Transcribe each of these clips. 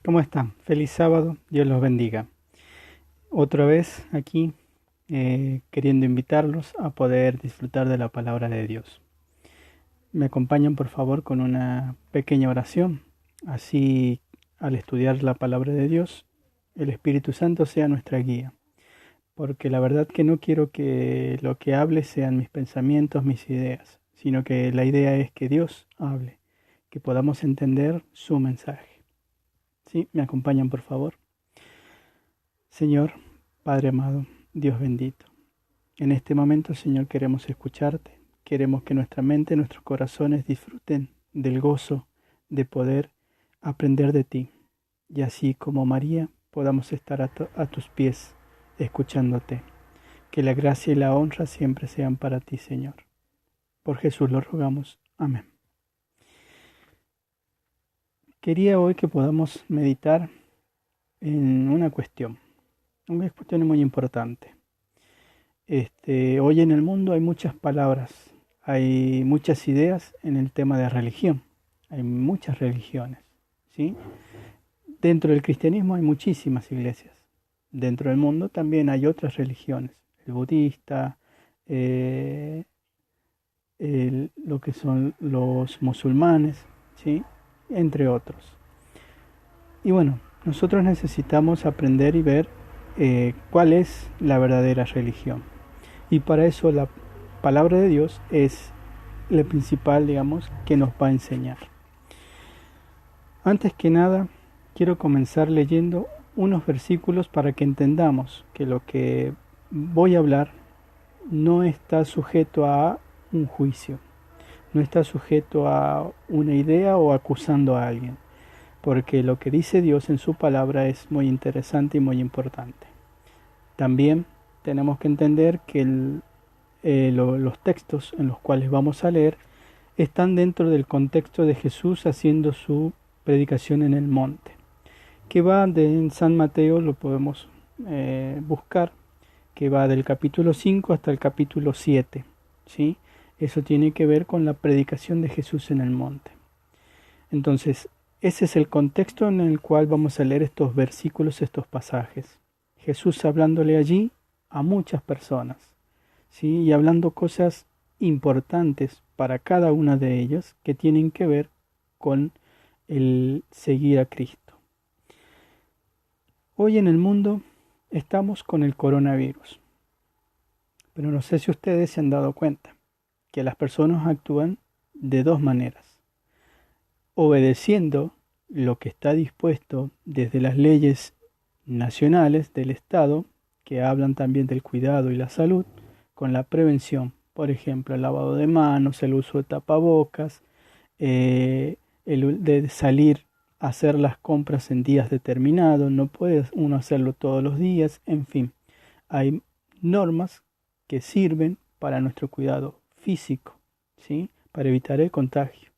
¿Cómo están? Feliz sábado, Dios los bendiga. Otra vez aquí queriendo invitarlos a poder disfrutar de la palabra de Dios. Me acompañan por favor con una pequeña oración, así al estudiar la palabra de Dios, el Espíritu Santo sea nuestra guía, porque la verdad que no quiero que lo que hable sean mis pensamientos, mis ideas, sino que la idea es que Dios hable, que podamos entender su mensaje. ¿Sí? ¿Me acompañan por favor? Señor, Padre amado, Dios bendito, en este momento, Señor, queremos escucharte, queremos que nuestra mente, nuestros corazones disfruten del gozo de poder aprender de ti, y así como María podamos estar a tus pies, escuchándote. Que la gracia y la honra siempre sean para ti, Señor. Por Jesús lo rogamos. Amén. Quería hoy que podamos meditar en una cuestión muy importante. Hoy en el mundo hay muchas palabras, hay muchas ideas en el tema de religión, hay muchas religiones, ¿sí? Dentro del cristianismo hay muchísimas iglesias, dentro del mundo también hay otras religiones, el budista, eh, lo que son los musulmanes, ¿sí? Entre otros. Y bueno, nosotros necesitamos aprender y ver cuál es la verdadera religión. Y para eso la palabra de Dios es la principal, digamos, que nos va a enseñar. Antes que nada, quiero comenzar leyendo unos versículos para que entendamos que lo que voy a hablar no está sujeto a un juicio, no está sujeto a una idea o acusando a alguien, porque lo que dice Dios en su palabra es muy interesante y muy importante. También tenemos que entender que los textos en los cuales vamos a leer están dentro del contexto de Jesús haciendo su predicación en el monte, que va en San Mateo, lo podemos buscar, que va del capítulo 5 hasta el capítulo 7, ¿sí? Eso tiene que ver con la predicación de Jesús en el monte. Entonces, ese es el contexto en el cual vamos a leer estos versículos, estos pasajes. Jesús hablándole allí a muchas personas, ¿sí? Y hablando cosas importantes para cada una de ellas que tienen que ver con el seguir a Cristo. Hoy en el mundo estamos con el coronavirus, pero no sé si ustedes se han dado cuenta que las personas actúan de dos maneras: obedeciendo lo que está dispuesto desde las leyes nacionales del Estado, que hablan también del cuidado y la salud, con la prevención, por ejemplo, el lavado de manos, el uso de tapabocas, el de salir a hacer las compras en días determinados, no puede uno hacerlo todos los días, en fin, hay normas que sirven para nuestro cuidado físico, ¿sí? Para evitar el contagio.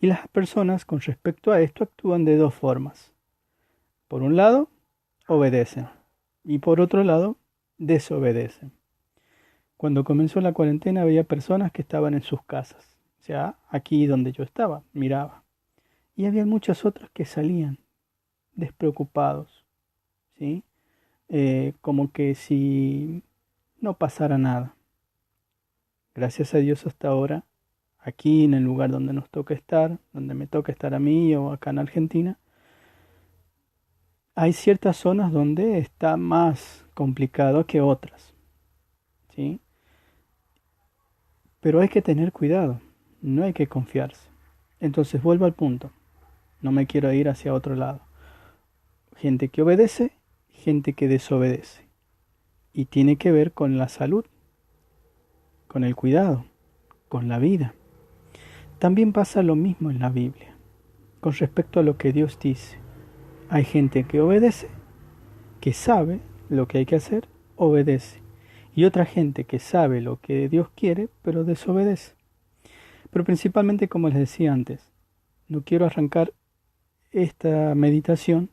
Y las personas con respecto a esto actúan de dos formas. Por un lado, obedecen y por otro lado, desobedecen. Cuando comenzó la cuarentena había personas que estaban en sus casas, o sea, aquí donde yo estaba, miraba. Y había muchas otras que salían despreocupados, ¿sí? Como que si no pasara nada. Gracias a Dios hasta ahora, aquí en el lugar donde nos toca estar, donde me toca estar a mí o acá en Argentina, hay ciertas zonas donde está más complicado que otras, ¿sí? Pero hay que tener cuidado, no hay que confiarse. Entonces vuelvo al punto, no me quiero ir hacia otro lado. Gente que obedece, gente que desobedece. Y tiene que ver con la salud, con el cuidado, con la vida. También pasa lo mismo en la Biblia, con respecto a lo que Dios dice. Hay gente que obedece, que sabe lo que hay que hacer, obedece. Y otra gente que sabe lo que Dios quiere, pero desobedece. Pero principalmente, como les decía antes, no quiero arrancar esta meditación,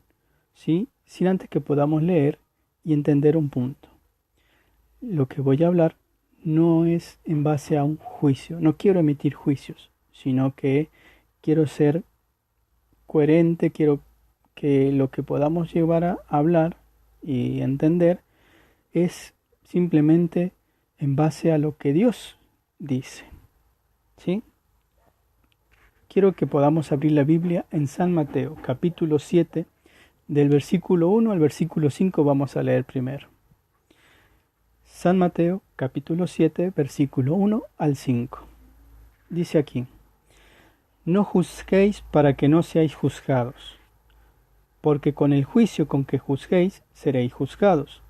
¿sí?, sin antes que podamos leer y entender un punto. Lo que voy a hablar no es en base a un juicio, no quiero emitir juicios, sino que quiero ser coherente, quiero que lo que podamos llevar a hablar y entender es simplemente en base a lo que Dios dice. ¿Sí? Quiero que podamos abrir la Biblia en San Mateo, capítulo 7, del versículo 1 al versículo 5 vamos a leer primero. San Mateo, capítulo 7, versículo 1 al 5. Dice aquí: No juzguéis para que no seáis juzgados, porque con el juicio con que juzguéis seréis juzgados,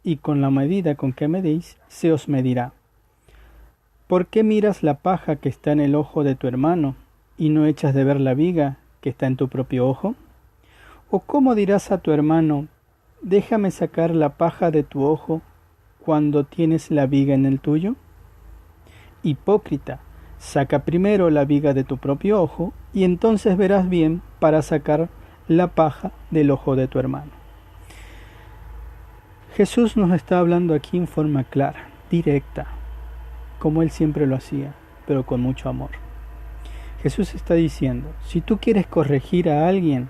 y con la medida con que medéis se os medirá. ¿Por qué miras la paja que está en el ojo de tu hermano, y no echas de ver la viga que está en tu propio ojo? ¿O cómo dirás a tu hermano, déjame sacar la paja de tu ojo, cuando tienes la viga en el tuyo? Hipócrita, saca primero la viga de tu propio ojo, y entonces verás bien para sacar la paja del ojo de tu hermano. Jesús nos está hablando aquí en forma clara, directa, como Él siempre lo hacía, pero con mucho amor. Jesús está diciendo, si tú quieres corregir a alguien,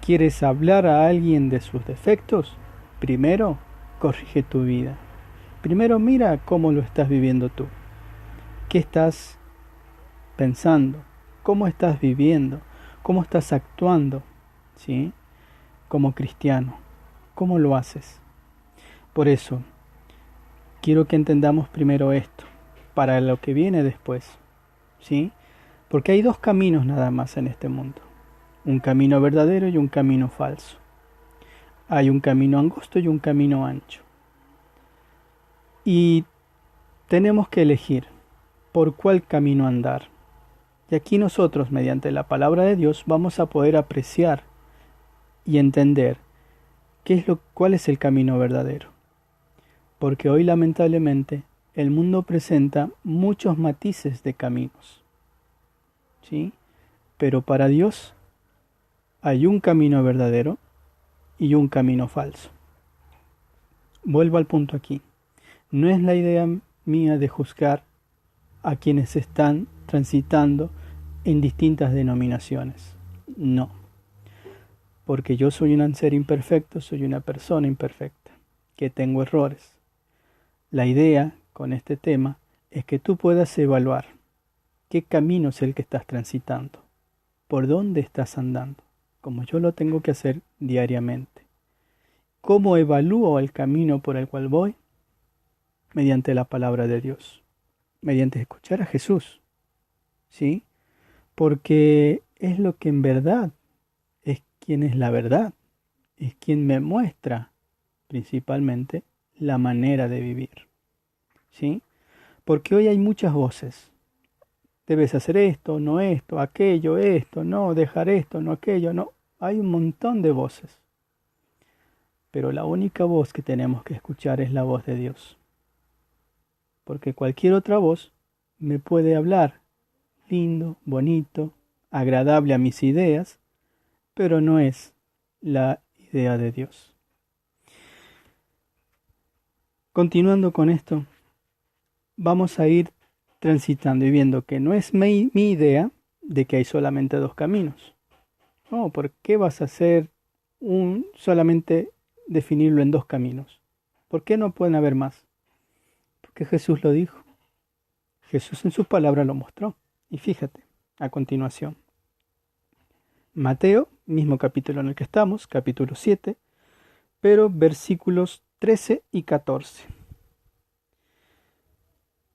quieres hablar a alguien de sus defectos, primero corrige tu vida. Primero mira cómo lo estás viviendo tú. ¿Qué estás pensando? ¿Cómo estás viviendo? ¿Cómo estás actuando? ¿Sí? Como cristiano. ¿Cómo lo haces? Por eso, quiero que entendamos primero esto, para lo que viene después. ¿Sí? Porque hay dos caminos nada más en este mundo. Un camino verdadero y un camino falso. Hay un camino angosto y un camino ancho. Y tenemos que elegir por cuál camino andar. Y aquí nosotros, mediante la palabra de Dios, vamos a poder apreciar y entender cuál es el camino verdadero. Porque hoy, lamentablemente, el mundo presenta muchos matices de caminos. ¿Sí? Pero para Dios hay un camino verdadero y un camino falso. Vuelvo al punto aquí. No es la idea mía de juzgar a quienes están transitando en distintas denominaciones. No. Porque yo soy un ser imperfecto, soy una persona imperfecta, que tengo errores. La idea con este tema es que tú puedas evaluar qué camino es el que estás transitando, por dónde estás andando, como yo lo tengo que hacer diariamente. ¿Cómo evalúo el camino por el cual voy? Mediante la palabra de Dios, mediante escuchar a Jesús, ¿sí? Porque es lo que en verdad es quien es la verdad, es quien me muestra principalmente la manera de vivir, ¿sí? Porque hoy hay muchas voces. Debes hacer esto, aquello, esto, no, dejar esto, no aquello, no. Hay un montón de voces. Pero la única voz que tenemos que escuchar es la voz de Dios. Porque cualquier otra voz me puede hablar lindo, bonito, agradable a mis ideas, pero no es la idea de Dios. Continuando con esto, vamos a ir transitando y viendo que no es mi idea de que hay solamente dos caminos. No, ¿por qué vas a hacer solamente definirlo en dos caminos? ¿Por qué no pueden haber más? Porque Jesús lo dijo. Jesús en sus palabras lo mostró. Y fíjate, a continuación. Mateo, mismo capítulo en el que estamos, capítulo 7, pero versículos 13 y 14.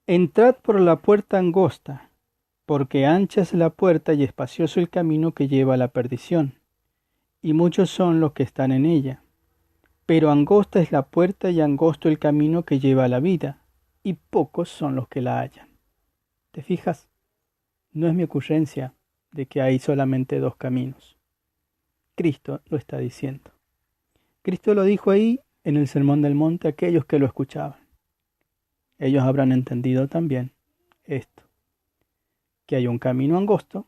Entrad por la puerta angosta, porque ancha es la puerta y espacioso el camino que lleva a la perdición, y muchos son los que están en ella. Pero angosta es la puerta y angosto el camino que lleva a la vida, y pocos son los que la hallan. ¿Te fijas? No es mi ocurrencia de que hay solamente dos caminos. Cristo lo está diciendo. Cristo lo dijo ahí en el Sermón del Monte a aquellos que lo escuchaban. Ellos habrán entendido también esto, que hay un camino angosto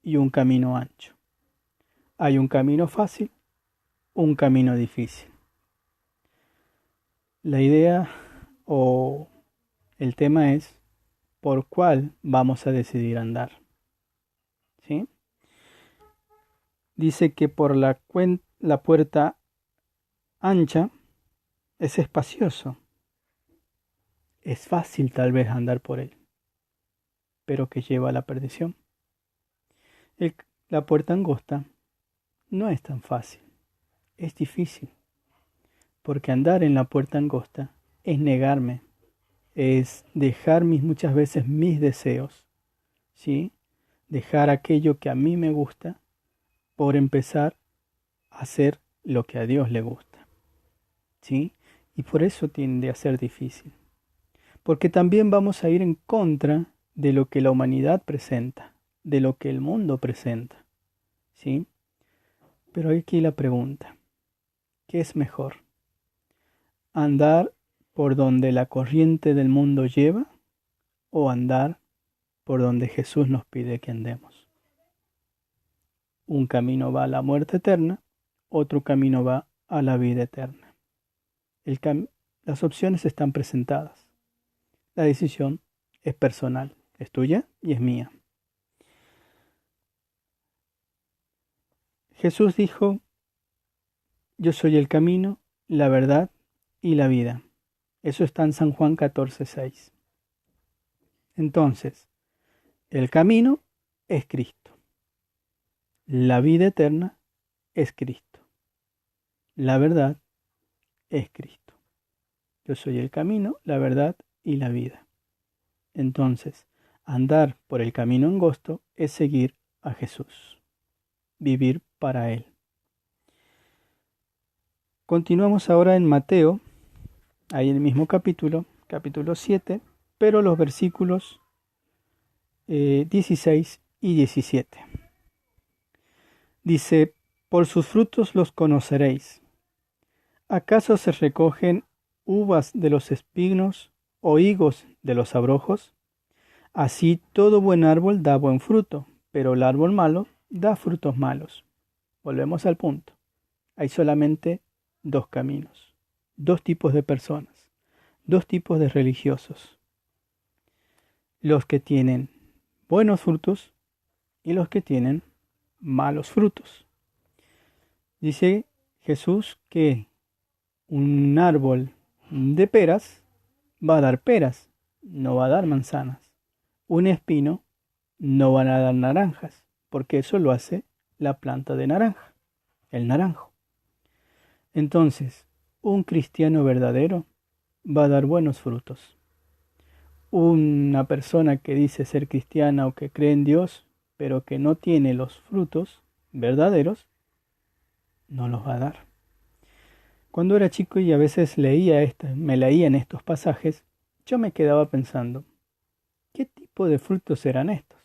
y un camino ancho. Hay un camino fácil, un camino difícil. La idea o el tema es por cuál vamos a decidir andar. ¿Sí? dice que por la puerta ancha es espacioso. Es fácil tal vez andar por él, pero que lleva a la perdición. La puerta angosta no es tan fácil, es difícil, porque andar en la puerta angosta es negarme, es dejar muchas veces mis deseos, ¿sí? Dejar aquello que a mí me gusta por empezar a hacer lo que a Dios le gusta, ¿sí? Y por eso tiende a ser difícil, porque también vamos a ir en contra de lo que la humanidad presenta, de lo que el mundo presenta, ¿sí? Pero aquí la pregunta, ¿qué es mejor? ¿Andar por donde la corriente del mundo lleva o andar por donde Jesús nos pide que andemos? Un camino va a la muerte eterna, otro camino va a la vida eterna. Las opciones están presentadas. La decisión es personal, es tuya y es mía. Jesús dijo, yo soy el camino, la verdad y la vida. Eso está en San Juan 14:6. Entonces, el camino es Cristo. La vida eterna es Cristo. La verdad es Cristo. Yo soy el camino, la verdad y la vida. Entonces, andar por el camino angosto es seguir a Jesús. Vivir para Él. Continuamos ahora en Mateo, ahí en el mismo capítulo 7, pero los versículos 16 y 17. Dice, por sus frutos los conoceréis. ¿Acaso se recogen uvas de los espinos o higos de los abrojos? Así todo buen árbol da buen fruto, pero el árbol malo da frutos malos. Volvemos al punto. Hay solamente dos caminos, dos tipos de personas, dos tipos de religiosos. Los que tienen buenos frutos y los que tienen malos frutos. Dice Jesús que un árbol de peras va a dar peras, no va a dar manzanas. Un espino no va a dar naranjas, porque eso lo hace la planta de naranja, el naranjo. Entonces, un cristiano verdadero va a dar buenos frutos. Una persona que dice ser cristiana o que cree en Dios, pero que no tiene los frutos verdaderos, no los va a dar. Cuando era chico y a veces me leía en estos pasajes, yo me quedaba pensando, ¿qué tipo de frutos eran estos?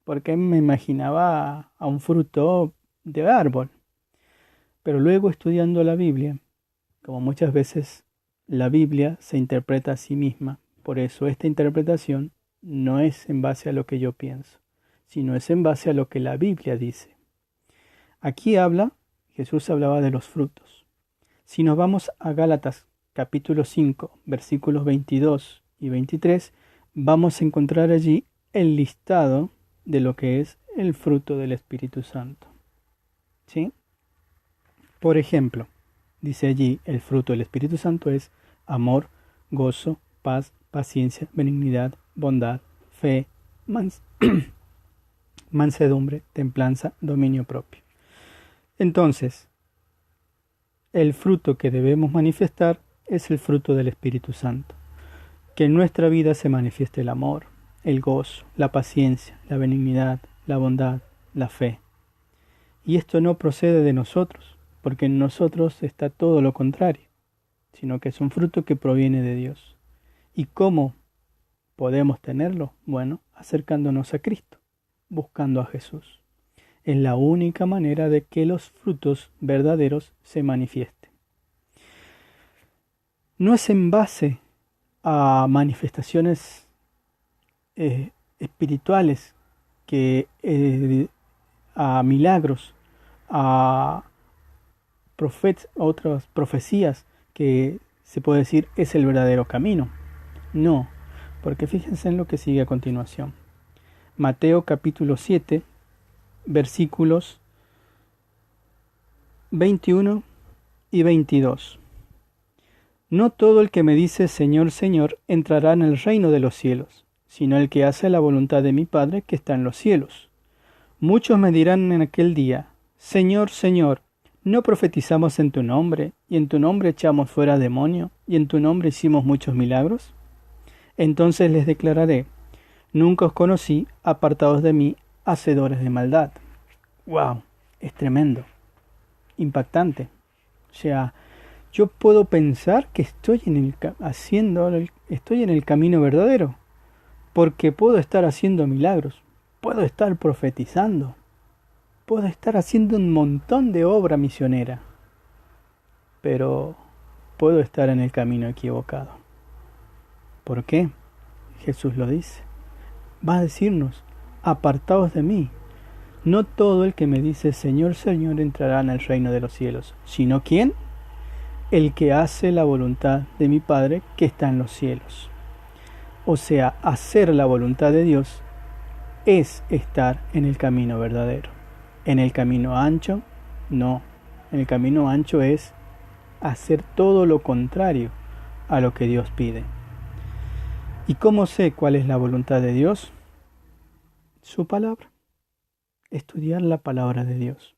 Porque me imaginaba a un fruto de árbol. Pero luego estudiando la Biblia, como muchas veces la Biblia se interpreta a sí misma, por eso esta interpretación no es en base a lo que yo pienso, sino es en base a lo que la Biblia dice. Aquí Jesús hablaba de los frutos. Si nos vamos a Gálatas capítulo 5, versículos 22 y 23, vamos a encontrar allí el listado de lo que es el fruto del Espíritu Santo. ¿Sí? Por ejemplo, dice allí, el fruto del Espíritu Santo es amor, gozo, paz, paciencia, benignidad, bondad, fe, mansedumbre, templanza, dominio propio. Entonces, el fruto que debemos manifestar es el fruto del Espíritu Santo. Que en nuestra vida se manifieste el amor, el gozo, la paciencia, la benignidad, la bondad, la fe. Y esto no procede de nosotros, porque en nosotros está todo lo contrario, sino que es un fruto que proviene de Dios. ¿Y cómo podemos tenerlo? Bueno, acercándonos a Cristo, buscando a Jesús. Es la única manera de que los frutos verdaderos se manifiesten. No es en base a manifestaciones espirituales, a milagros, a otras profecías que se puede decir es el verdadero camino. No, porque fíjense en lo que sigue a continuación. Mateo capítulo 7, versículos 21 y 22. No todo el que me dice Señor, Señor, entrará en el reino de los cielos, sino el que hace la voluntad de mi Padre que está en los cielos. Muchos me dirán en aquel día, Señor, Señor, ¿no profetizamos en tu nombre, y en tu nombre echamos fuera demonio, y en tu nombre hicimos muchos milagros? Entonces les declararé, nunca os conocí, apartados de mí, hacedores de maldad. ¡Wow! Es tremendo, impactante. O sea, yo puedo pensar que estoy estoy en el camino verdadero, porque puedo estar haciendo milagros, puedo estar profetizando, puedo estar haciendo un montón de obra misionera, pero puedo estar en el camino equivocado. ¿Por qué? Jesús lo dice. Va a decirnos, apartaos de mí. No todo el que me dice Señor, Señor entrará en el reino de los cielos, sino ¿quién? El que hace la voluntad de mi Padre que está en los cielos. O sea, hacer la voluntad de Dios es estar en el camino verdadero. En el camino ancho, no. En el camino ancho es hacer todo lo contrario a lo que Dios pide. ¿Y cómo sé cuál es la voluntad de Dios? Su palabra. Estudiar la palabra de Dios.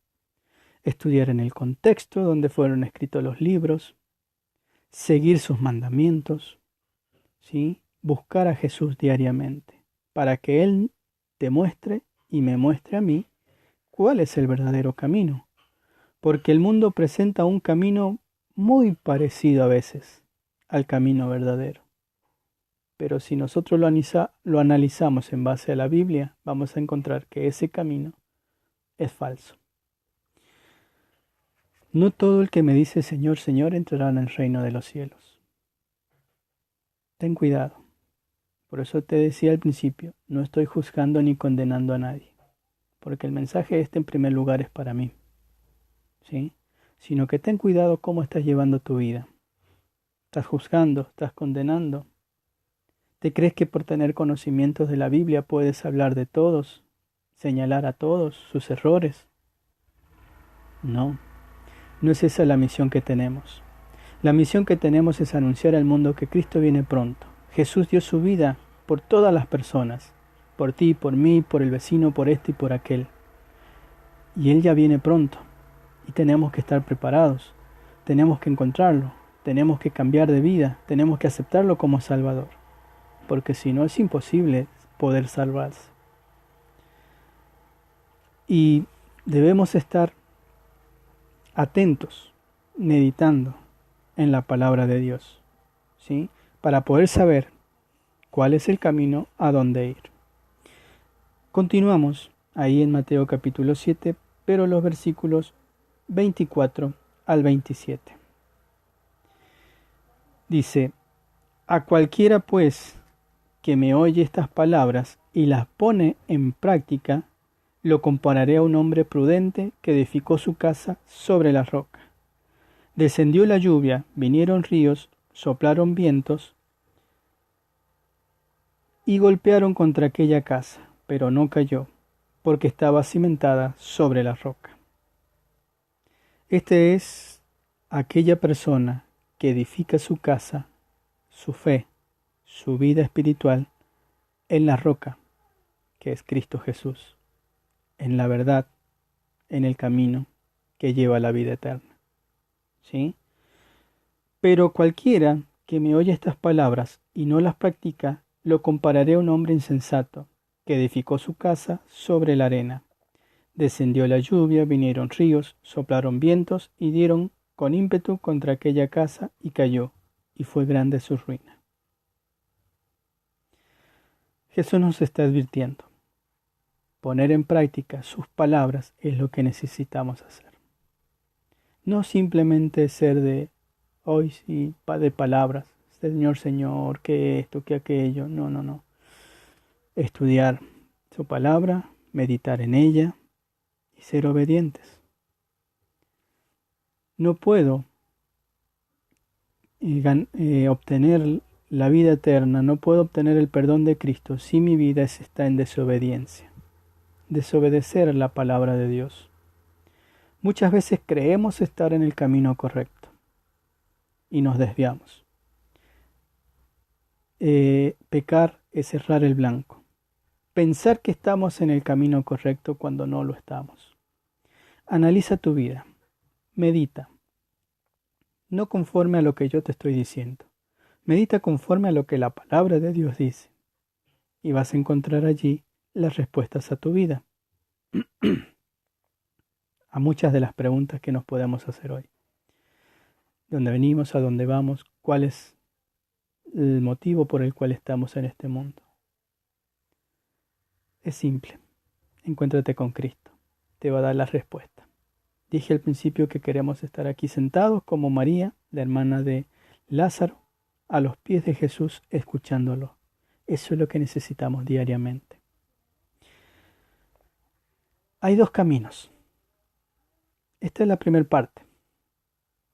Estudiar en el contexto donde fueron escritos los libros. Seguir sus mandamientos. ¿Sí? Buscar a Jesús diariamente para que Él te muestre y me muestre a mí cuál es el verdadero camino. Porque el mundo presenta un camino muy parecido a veces al camino verdadero. Pero si nosotros lo analizamos en base a la Biblia, vamos a encontrar que ese camino es falso. No todo el que me dice Señor, Señor entrará en el reino de los cielos. Ten cuidado. Por eso te decía al principio, no estoy juzgando ni condenando a nadie, porque el mensaje este en primer lugar es para mí, ¿sí? Sino que ten cuidado cómo estás llevando tu vida. ¿Estás juzgando? ¿Estás condenando? ¿Te crees que por tener conocimientos de la Biblia puedes hablar de todos, señalar a todos sus errores? No, no es esa la misión que tenemos. La misión que tenemos es anunciar al mundo que Cristo viene pronto. Jesús dio su vida por todas las personas, por ti, por mí, por el vecino, por este y por aquel. Y Él ya viene pronto, y tenemos que estar preparados, tenemos que encontrarlo, tenemos que cambiar de vida, tenemos que aceptarlo como Salvador, porque si no es imposible poder salvarse. Y debemos estar atentos, meditando en la palabra de Dios, ¿sí? Para poder saber cuál es el camino a dónde ir. Continuamos ahí en Mateo capítulo 7, pero los versículos 24 al 27. Dice, a cualquiera pues que me oye estas palabras y las pone en práctica, lo compararé a un hombre prudente que edificó su casa sobre la roca. Descendió la lluvia, vinieron ríos, soplaron vientos y golpearon contra aquella casa, pero no cayó, porque estaba cimentada sobre la roca. Este es aquella persona que edifica su casa, su fe, su vida espiritual, en la roca, que es Cristo Jesús, en la verdad, en el camino que lleva a la vida eterna. ¿Sí? Pero cualquiera que me oye estas palabras y no las practica, lo compararé a un hombre insensato, que edificó su casa sobre la arena. Descendió la lluvia, vinieron ríos, soplaron vientos y dieron con ímpetu contra aquella casa y cayó, y fue grande su ruina. Jesús nos está advirtiendo. Poner en práctica sus palabras es lo que necesitamos hacer. No simplemente ser de hoy sí, de palabras, Señor, Señor, que esto, que aquello. No. Estudiar su palabra, meditar en ella y ser obedientes. No puedo obtener la vida eterna, no puedo obtener el perdón de Cristo si mi vida está en desobediencia. Desobedecer la palabra de Dios. Muchas veces creemos estar en el camino correcto y nos desviamos. Pecar es errar el blanco. Pensar que estamos en el camino correcto cuando no lo estamos. Analiza tu vida. Medita. No conforme a lo que yo te estoy diciendo. Medita conforme a lo que la palabra de Dios dice. Y vas a encontrar allí las respuestas a tu vida. A muchas de las preguntas que nos podemos hacer hoy. ¿De dónde venimos? ¿A dónde vamos? ¿Cuál es el motivo por el cual estamos en este mundo? Es simple. Encuéntrate con Cristo. Te va a dar la respuesta. Dije al principio que queremos estar aquí sentados como María, la hermana de Lázaro, a los pies de Jesús escuchándolo. Eso es lo que necesitamos diariamente. Hay dos caminos. Esta es la primera parte.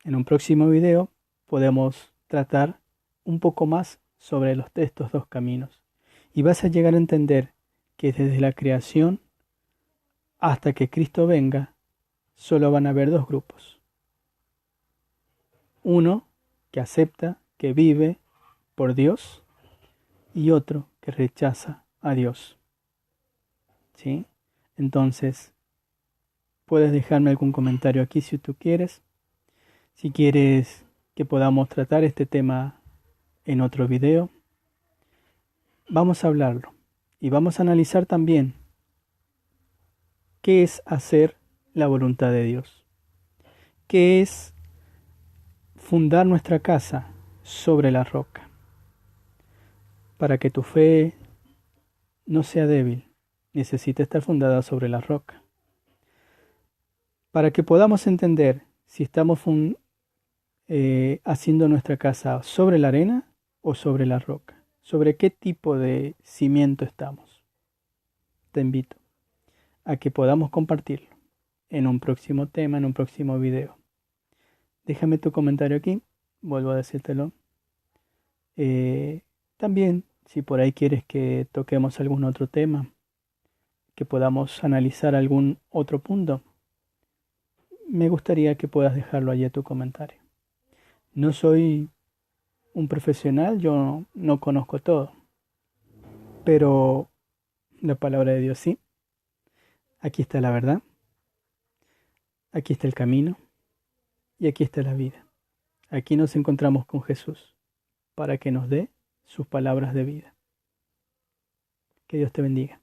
En un próximo video podemos tratar un poco más sobre estos dos caminos. Y vas a llegar a entender que desde la creación hasta que Cristo venga, solo van a haber dos grupos. Uno que acepta, que vive por Dios, y otro que rechaza a Dios. ¿Sí? Entonces, puedes dejarme algún comentario aquí si tú quieres. Si quieres que podamos tratar este tema en otro video, vamos a hablarlo. Y vamos a analizar también qué es hacer la voluntad de Dios. ¿Qué es fundar nuestra casa sobre la roca? Para que tu fe no sea débil, necesita estar fundada sobre la roca. Para que podamos entender si estamos haciendo nuestra casa sobre la arena o sobre la roca, sobre qué tipo de cimiento estamos. Te invito a que podamos compartirlo en un próximo tema, en un próximo video. Déjame tu comentario aquí, vuelvo a decírtelo. También, si por ahí quieres que toquemos algún otro tema, que podamos analizar algún otro punto, me gustaría que puedas dejarlo allí a tu comentario. No soy un profesional, yo no conozco todo, pero la palabra de Dios sí. Aquí está la verdad, aquí está el camino y aquí está la vida. Aquí nos encontramos con Jesús para que nos dé sus palabras de vida. Que Dios te bendiga.